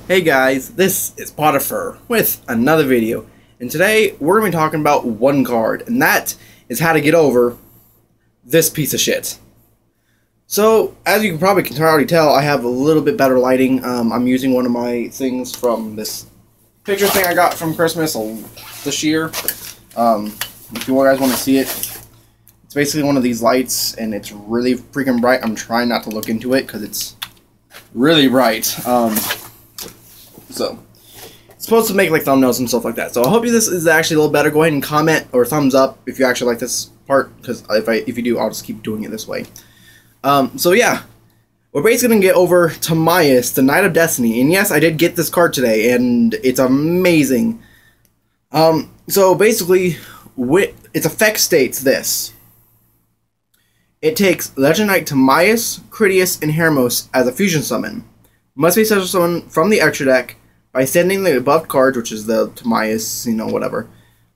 Hey guys, this is Potiphar with another video, and today we're going to be talking about one card, and that is how to get over this piece of shit. So, as you can probably already tell, I have a little bit better lighting. I'm using one of my things from this picture thing I got from Christmas this year. If you guys want to see it, it's basically one of these lights, and it's really freaking bright. I'm trying not to look into it because it's really bright. So, it's supposed to make like thumbnails and stuff like that. So I hope this is actually a little better. Go ahead and comment or thumbs up if you actually like this part, because if you do, I'll just keep doing it this way. So yeah, we're basically gonna get over Timaeus, the Knight of Destiny, and yes, I did get this card today, and it's amazing. So basically, its effect states this: it takes Legend Knight Timaeus, Critias, and Hermos as a fusion summon. Must be special summon from the extra deck by sending the above cards, which is the Timaeus, whatever,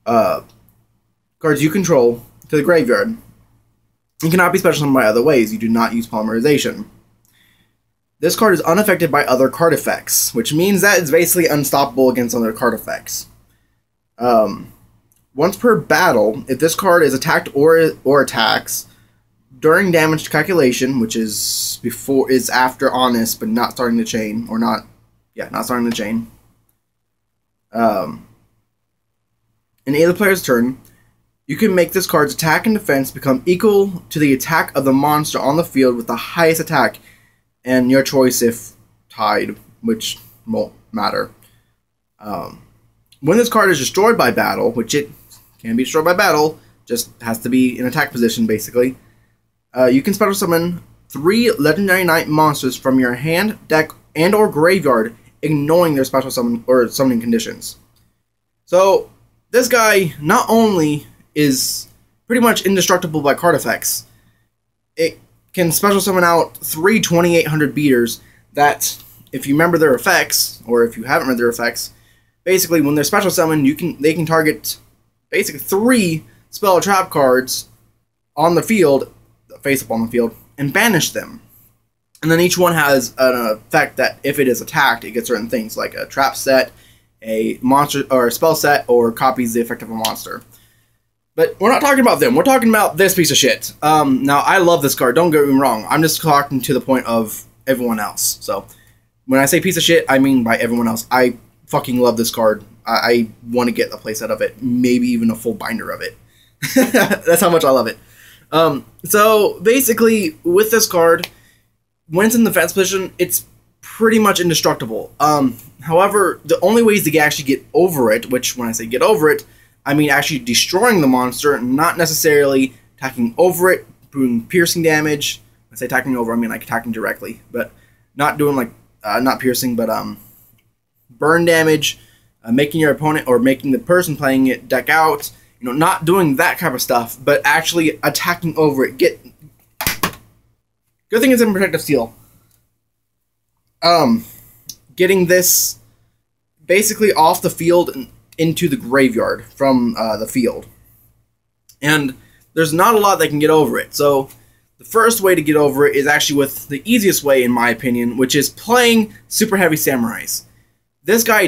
cards you control, to the graveyard. It cannot be special summoned by other ways. You do not use polymerization. This card is unaffected by other card effects, which means that it's basically unstoppable against other card effects. Once per battle, if this card is attacked or attacks during damage calculation, which is after Honest, but not starting the chain, or not starting the chain. In either player's turn, you can make this card's attack and defense become equal to the attack of the monster on the field with the highest attack, and your choice if tied, which won't matter. When this card is destroyed by battle, which it can be destroyed by battle, just has to be in attack position basically, you can special summon 3 Legendary Knight monsters from your hand, deck, and or graveyard, ignoring their special summon or summoning conditions. So this guy not only is pretty much indestructible by card effects, it can special summon out 3 2800 beaters that, if you remember their effects, or if you haven't read their effects, basically when they're special summoned, they can target basically 3 spell or trap cards on the field, face up on the field, and banish them. And then each one has an effect that, if it is attacked, it gets certain things, like a trap set, a monster or a spell set, or copies the effect of a monster. But we're not talking about them. We're talking about this piece of shit. Now, I love this card. Don't get me wrong. I'm just talking to the point of everyone else. So, when I say piece of shit, I mean by everyone else. I fucking love this card. I want to get a playset of it. Maybe even a full binder of it. That's how much I love it. So, basically, with this card, when it's in the defense position, it's pretty much indestructible. However, the only ways to actually get over it, which when I say get over it, I mean actually destroying the monster, not necessarily attacking over it, doing piercing damage. When I say attacking over, I mean like attacking directly, but not doing like, not piercing, but burn damage, making your opponent or making the person playing it deck out, not doing that kind of stuff, but actually attacking over it. Good thing it's in Protective Seal. Getting this basically off the field and into the graveyard from the field. And there's not a lot that can get over it. So the first way to get over it is actually with the easiest way, in my opinion, which is playing Super Heavy Samurais. This guy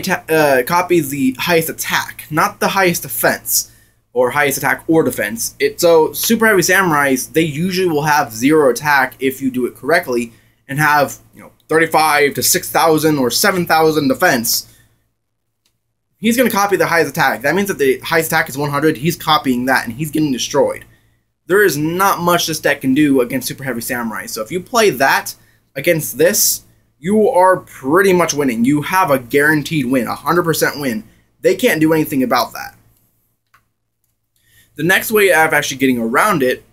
copies the highest attack, not the highest defense, or highest attack or defense. So Super Heavy Samurais, they usually will have 0 attack if you do it correctly, and have 35 to 6,000 or 7,000 defense. He's going to copy the highest attack. That means that the highest attack is 100. He's copying that, and he's getting destroyed. There is not much this deck can do against Super Heavy Samurai. So if you play that against this, you are pretty much winning. You have a guaranteed win, 100% win. They can't do anything about that. The next way of actually getting around it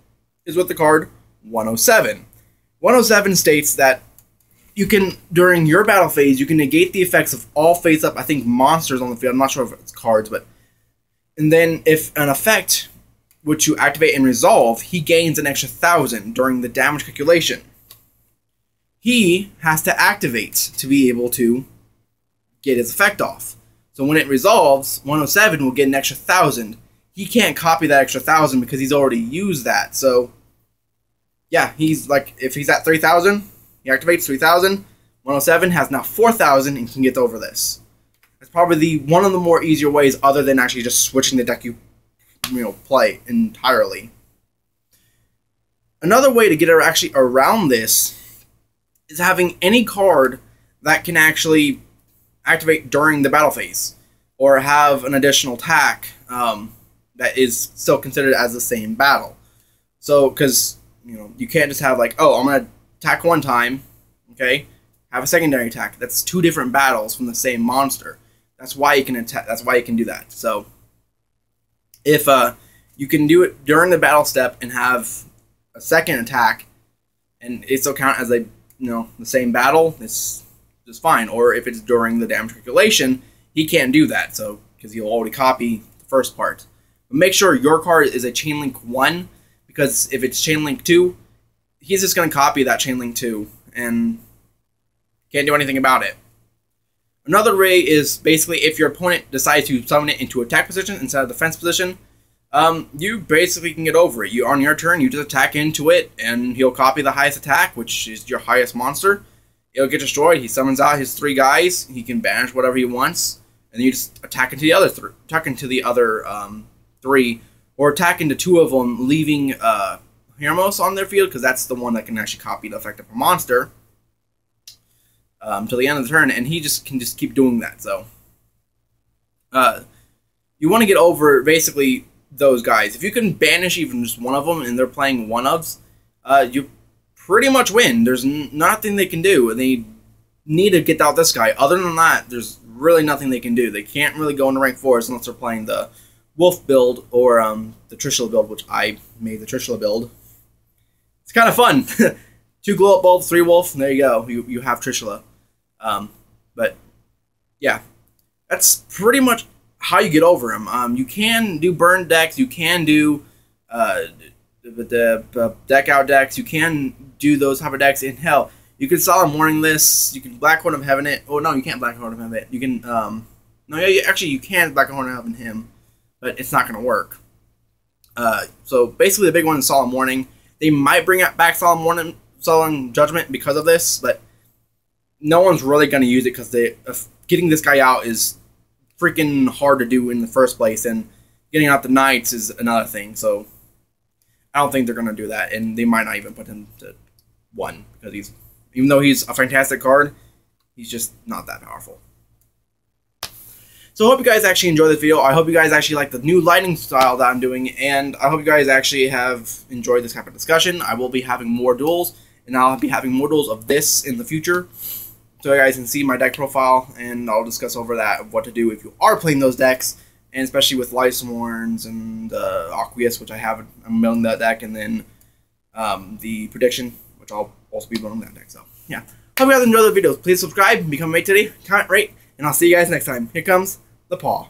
is with the card 107. 107 states that you can, during your battle phase, you can negate the effects of all face-up, I think, monsters on the field. I'm not sure if it's cards, but... And then if an effect, which you activate and resolve, he gains an extra 1,000 during the damage calculation. He has to activate to be able to get his effect off. So when it resolves, 107 will get an extra 1,000. He can't copy that extra 1,000 because he's already used that. So, yeah, he's like, if he's at 3,000, he activates 3,000. 107 has now 4,000 and can get over this. That's probably one of the more easier ways, other than actually just switching the deck you play entirely. Another way to get actually around this is having any card that can actually activate during the battle phase, or have an additional attack that is still considered as the same battle. So, because you can't just have like, oh, I'm gonna attack one time, okay, have a secondary attack. That's two different battles from the same monster. That's why you can attack. That's why you can do that. So, if you can do it during the battle step and have a second attack, and it still count as the same battle, it's just fine. Or if it's during the damage calculation, he can't do that. So, because he'll already copy the first part. But make sure your card is a Chain Link 1, because if it's Chain Link 2, he's just going to copy that Chain Link 2 and can't do anything about it. Another way is basically if your opponent decides to summon it into attack position instead of defense position, you basically can get over it. On your turn, you just attack into it, and he'll copy the highest attack, which is your highest monster. It'll get destroyed. He summons out his 3 guys. He can banish whatever he wants, and then you just attack into the other 3. Attack into the other 3, or attack into 2 of them, leaving Hermos on their field, because that's the one that can actually copy the effect of a monster till the end of the turn, and he can just keep doing that. So you want to get over basically those guys. If you can banish even just one of them, and they're playing one-ofs, you pretty much win. There's nothing they can do. They need to get out this guy. Other than that, there's really nothing they can do. They can't really go into rank 4s unless they're playing the Wolf build or the Trishula build, which I made the Trishula build. It's kind of fun. 2 glow up bulbs, 3 wolf, and there you go. You have Trishula. But yeah, that's pretty much how you get over him. You can do burn decks. You can do the deck out decks. You can do those type of decks. In hell, you can Solemn Warning lists. You can Black Horn of Heaven it. Oh no, you can't Black Horn of Heaven it. You can no, yeah, actually you can Black Horn of Heaven him, but it's not going to work. So basically the big one is Solemn Warning. They might bring back Solemn Judgment because of this, but no one's really going to use it because getting this guy out is freaking hard to do in the first place, and getting out the Knights is another thing. So I don't think they're going to do that, and they might not even put him to 1, because even though he's a fantastic card, he's just not that powerful. So I hope you guys actually enjoyed this video. I hope you guys actually like the new lighting style that I'm doing, and I hope you guys actually have enjoyed this type of discussion. I will be having more duels, and I'll be having more duels of this in the future, so you guys can see my deck profile, and I'll discuss over that of what to do if you are playing those decks, and especially with Lysworns and Aqueous, which I'm milling that deck, and then the Prediction, which I'll also be milling that deck. So yeah, hope you guys enjoyed the videos. Please subscribe, become a mate today, comment, rate, and I'll see you guys next time. Here comes the paw.